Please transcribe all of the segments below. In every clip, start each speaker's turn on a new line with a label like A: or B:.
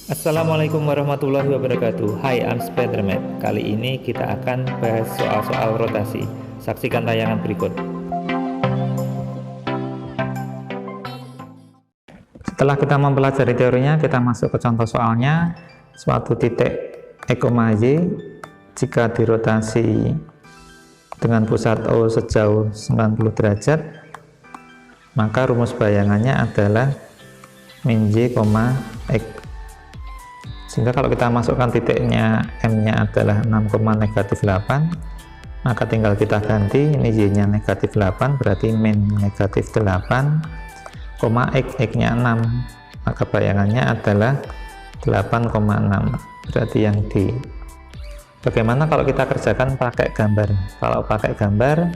A: Assalamualaikum warahmatillahi wabarakatuh. Hai, I'm Spiderman. Kali ini kita akan bahas soal-soal rotasi. Saksikan tayangan berikut. Setelah kita mempelajari teorinya, kita masuk ke contoh soalnya. Suatu titik E, Y jika dirotasi dengan pusat O sejauh 90 derajat, maka rumus bayangannya adalah min Y, X. Sehingga kalau kita masukkan titiknya M-nya adalah 6,-8, maka tinggal kita ganti, ini Y-nya -8, berarti min -8, X-nya 6, maka bayangannya adalah 8,6, berarti yang D. Bagaimana kalau kita kerjakan pakai gambar? Kalau pakai gambar,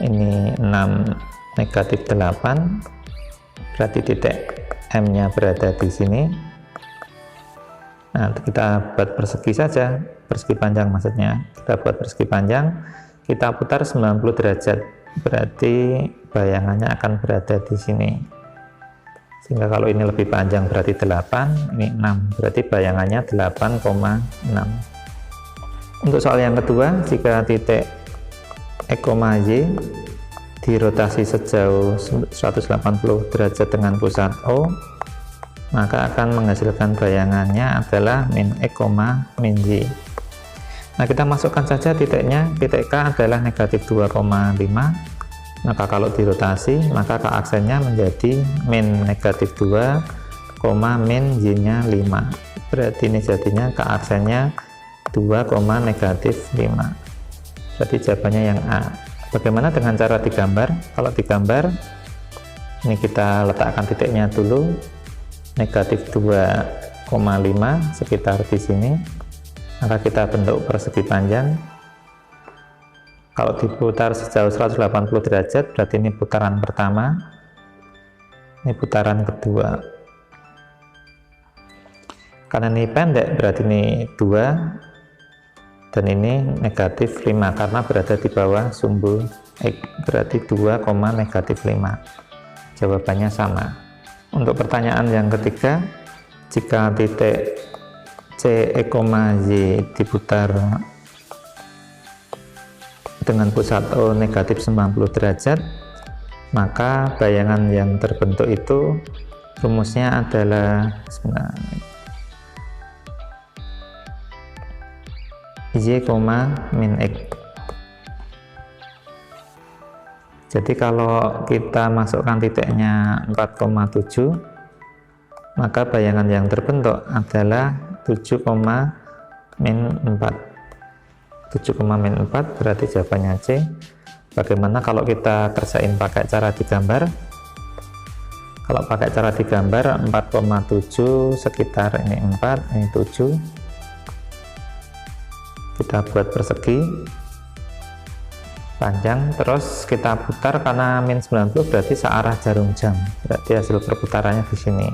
A: ini 6 -8, berarti titik M-nya berada di sini. Nah, kita buat persegi saja, persegi panjang maksudnya. Kita buat persegi panjang, kita putar 90 derajat, berarti bayangannya akan berada di sini. Sehingga kalau ini lebih panjang berarti 8, ini 6, berarti bayangannya 8,6. Untuk soal yang kedua, jika titik E, Y dirotasi sejauh 180 derajat dengan pusat O, maka akan menghasilkan bayangannya adalah min X, min Y. Nah, kita masukkan saja titiknya. Titik K adalah -2,5, maka kalau dirotasi maka K aksennya menjadi min -2, min Y nya 5, berarti ini jadinya K aksennya 2, -5. Berarti jawabannya yang A. Bagaimana dengan cara digambar? Kalau digambar, ini kita letakkan titiknya dulu, -2,5 sekitar di sini, maka kita bentuk persegi panjang. Kalau diputar sejauh 180 derajat, berarti ini putaran pertama, ini putaran kedua. Karena ini pendek, berarti ini 2, dan ini -5 karena berada di bawah sumbu X, berarti 2,-5. Jawabannya sama. Untuk pertanyaan yang ketiga, jika titik C, E, Y diputar dengan pusat O -90 derajat, maka bayangan yang terbentuk itu rumusnya adalah Y, min X. Jadi kalau kita masukkan titiknya 4,7, maka bayangan yang terbentuk adalah 7,-4. 7,-4 berarti jawabannya C. Bagaimana kalau kita kerjain pakai cara digambar? Kalau pakai cara digambar, 4,7 sekitar ini 4, ini 7. Kita buat persegi panjang, terus kita putar karena min 90 berarti searah jarum jam, berarti hasil perputarannya di sini.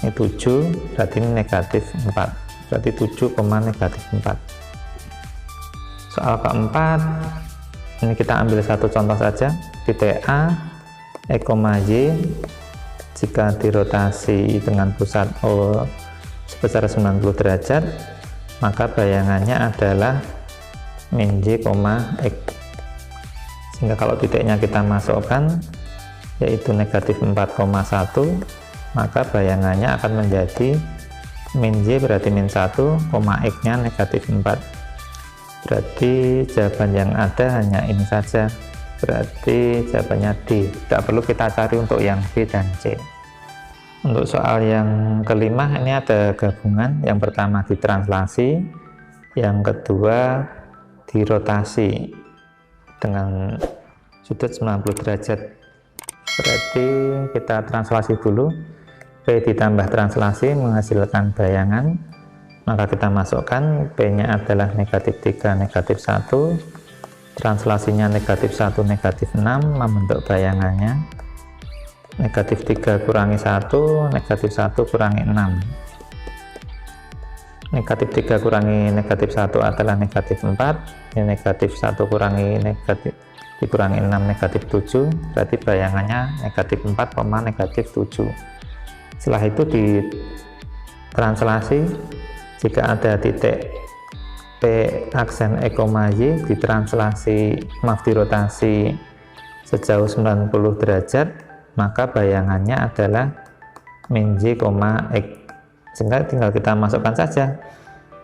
A: Ini 7, berarti ini -4, berarti 7,-4. Soal keempat, ini kita ambil satu contoh saja, titik A, E, Y jika dirotasi dengan pusat O sebesar 90 derajat, maka bayangannya adalah min Y, X. Sehingga kalau titiknya kita masukkan yaitu -4,1, maka bayangannya akan menjadi min Y berarti -1, X nya -4. Berarti jawaban yang ada hanya ini saja, berarti jawabannya D. Tidak perlu kita cari untuk yang B dan C. Untuk soal yang kelima, ini ada gabungan. Yang pertama ditranslasi, yang kedua dirotasi dengan sudut 90 derajat. Berarti kita translasi dulu, P ditambah translasi menghasilkan bayangan, maka kita masukkan P nya adalah -3, -1, translasinya -1, -6 membentuk bayangannya -3 kurangi 1, -1 kurangi 6. -3 kurangi -1 adalah -4, ini -1 kurangi dikurangi 6 -7, berarti bayangannya -4, -7. Setelah itu translasi, jika ada titik P aksen E, Y dirotasi sejauh 90 derajat, maka bayangannya adalah min J, X. Sehingga tinggal kita masukkan saja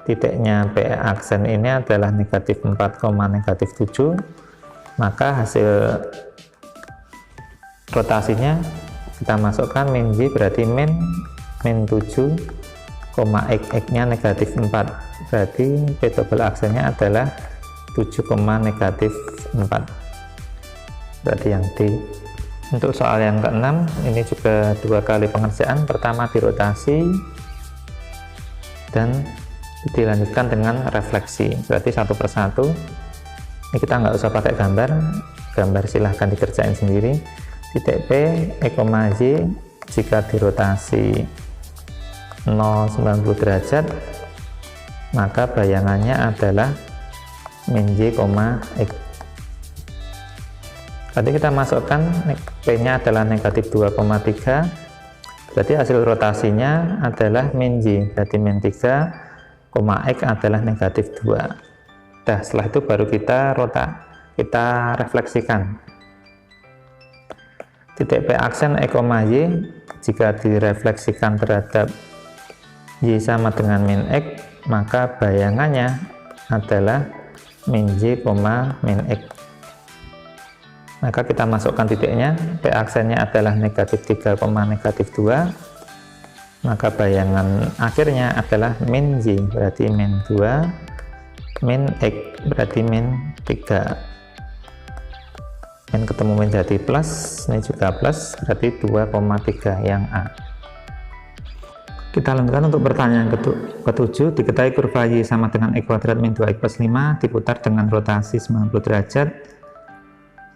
A: titiknya P aksen ini adalah negatif 4, negatif 7, maka hasil rotasinya kita masukkan min J berarti min 7, X nya negatif 4, berarti P double aksennya adalah 7, negatif 4, berarti yang D. Untuk soal yang keenam, ini juga 2 kali pengerjaan. Pertama dirotasi dan dilanjutkan dengan refleksi, berarti satu persatu. Ini kita nggak usah pakai gambar silahkan dikerjain sendiri. Titik P, E, Y jika dirotasi 0,90 derajat, maka bayangannya adalah min J, X. Tadi kita masukkan P nya adalah negatif 2,3, berarti hasil rotasinya adalah min J, berarti min 3, X adalah negatif 2. Nah, setelah itu baru kita refleksikan. Titik P aksen E, Y jika direfleksikan terhadap Y sama dengan min X, maka bayangannya adalah min J, min X. Maka kita masukkan titiknya, P aksennya adalah negatif 3, negatif 2, maka bayangan akhirnya adalah min J, berarti min 2, min X, berarti min 3. Min ketemu min jadi plus, ini juga plus, berarti 2,3 yang A. Kita lanjutkan untuk pertanyaan ke-7. Diketahui kurva Y sama dengan X kuadrat min 2X plus 5 diputar dengan rotasi 90 derajat.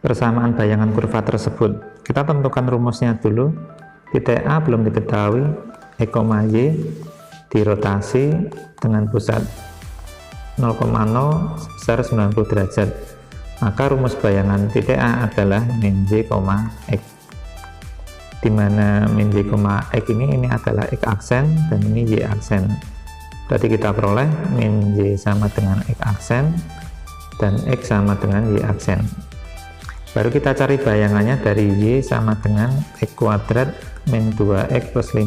A: Persamaan bayangan kurva tersebut. Kita tentukan rumusnya dulu. Titik A belum diketahui, E, Y dirotasi dengan pusat 0,0 sebesar 90 derajat. Maka rumus bayangan titik A adalah min J, X. Di mana min J, X ini adalah X aksen dan ini Y aksen. Berarti kita peroleh min J sama dengan X aksen dan X sama dengan Y aksen. Baru kita cari bayangannya dari Y sama dengan X kuadrat min 2X plus 5.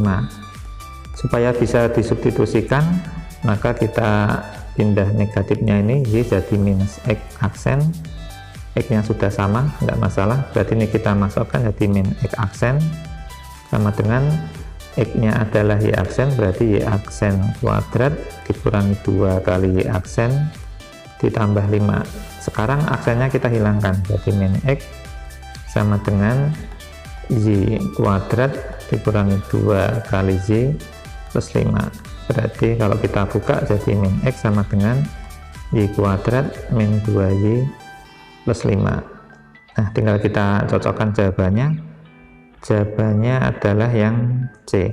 A: Supaya bisa disubstitusikan, maka kita pindah negatifnya ini, Y jadi minus X aksen. X nya sudah sama, tidak masalah. Berarti ini kita masukkan jadi min X aksen sama dengan X nya adalah Y aksen, berarti Y aksen kuadrat dikurangi 2 kali Y aksen ditambah 5. Sekarang aksennya kita hilangkan, jadi min X sama dengan Y kuadrat dikurangi 2 kali Y plus 5. Berarti kalau kita buka jadi min X sama dengan Y kuadrat min 2Y plus 5. Nah, tinggal kita cocokkan jawabannya. Jawabannya adalah yang C.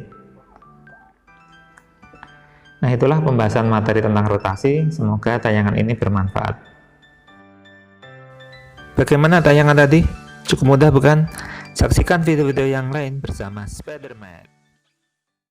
A: Nah, itulah pembahasan materi tentang rotasi. Semoga tayangan ini bermanfaat. Bagaimana tayangan tadi? Cukup mudah bukan? Saksikan video-video yang lain bersama Spiderman.